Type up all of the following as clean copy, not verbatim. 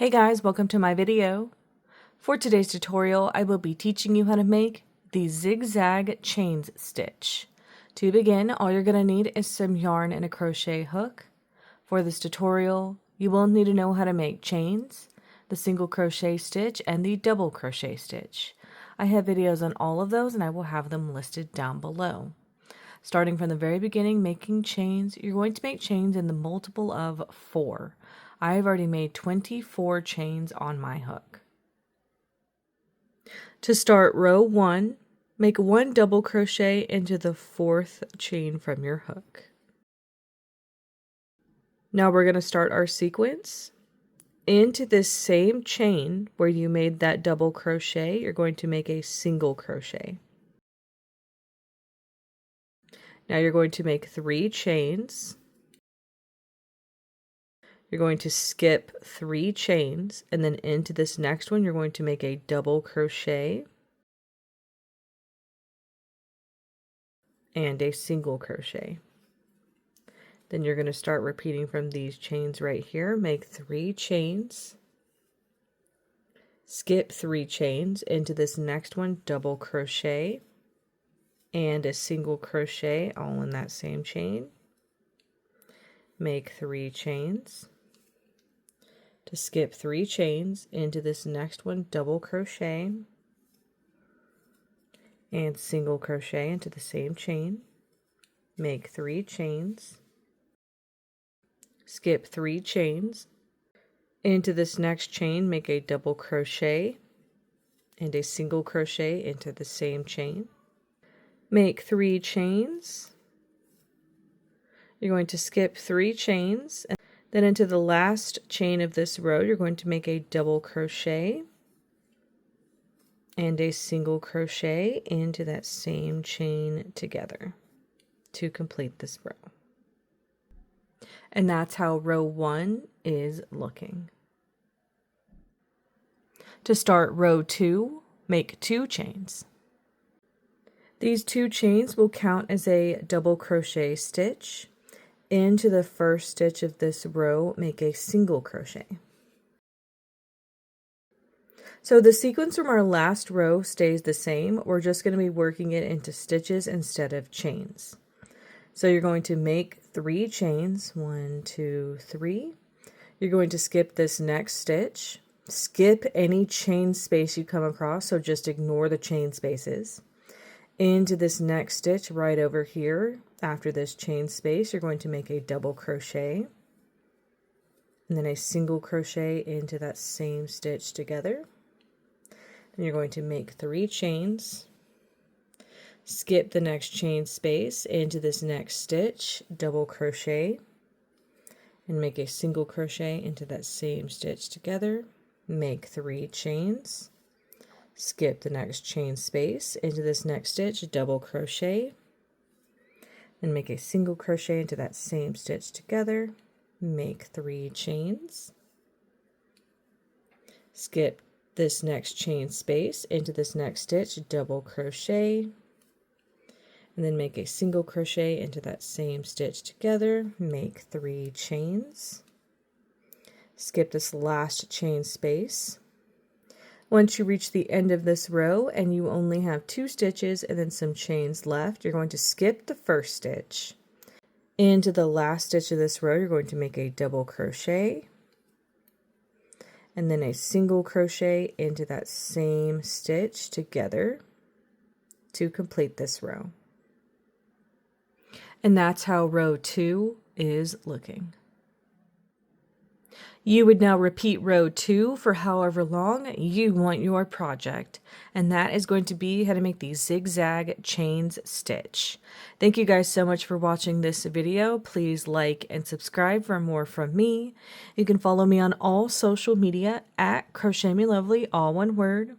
Hey guys, welcome to my video. For today's tutorial, I will be teaching you how to make the Zig Zag chains stitch. To begin, all you're going to need is some yarn and a crochet hook. For this tutorial, you will need to know how to make chains, the single crochet stitch, and the double crochet stitch. I have videos on all of those and I will have them listed down below. Starting from the very beginning, making chains, you're going to make chains in the multiple of 4. I've already made 24 chains on my hook. To start row 1, make 1 double crochet into the 4th chain from your hook. Now we're going to start our sequence. Into this same chain where you made that double crochet, you're going to make a single crochet. Now you're going to make 3 chains. You're going to skip 3 chains, and then into this next one you're going to make a double crochet and a single crochet. Then you're going to start repeating from these chains right here. Make 3 chains, skip 3 chains, into this next one double crochet and a single crochet all in that same chain. Make 3 chains, to skip 3 chains, into this next one double crochet and single crochet into the same chain. Make 3 chains, skip 3 chains, into this next chain make a double crochet and a single crochet into the same chain. Make 3 chains. You're going to skip 3 chains, and then into the last chain of this row you're going to make a double crochet and a single crochet into that same chain together to complete this row. And that's how row 1 is looking. To start row 2, make 2 chains. These 2 chains will count as a double crochet stitch. Into the first stitch of this row, make a single crochet. So the sequence from our last row stays the same. We're just going to be working it into stitches instead of chains. So you're going to make 3 chains, 1, 2, 3. You're going to skip this next stitch. Skip any chain space you come across, so just ignore the chain spaces. Into this next stitch right over here, after this chain space, you're going to make a double crochet and then a single crochet into that same stitch together. And you're going to make 3 chains, skip the next chain space, into this next stitch, double crochet, and make a single crochet into that same stitch together. Make 3 chains, skip the next chain space, into this next stitch, double crochet, and make a single crochet into that same stitch together. Make 3 chains, skip this next chain space, into this next stitch, double crochet, and then make a single crochet into that same stitch together. Make 3 chains, skip this last chain space. Once you reach the end of this row and you only have 2 stitches and then some chains left, you're going to skip the first stitch. Into the last stitch of this row, you're going to make a double crochet and then a single crochet into that same stitch together to complete this row. And that's how row 2 is looking. You would now repeat row 2 for however long you want your project, and that is going to be how to make the Zig Zag chains stitch. Thank you guys so much for watching this video. Please like and subscribe for more from me. You can follow me on all social media at Crochet Me Lovely, all one word.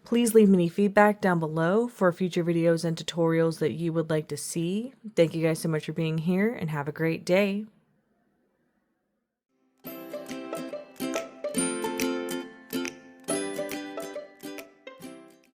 Please leave me any feedback down below for future videos and tutorials that you would like to see. Thank you guys so much for being here, and have a great day.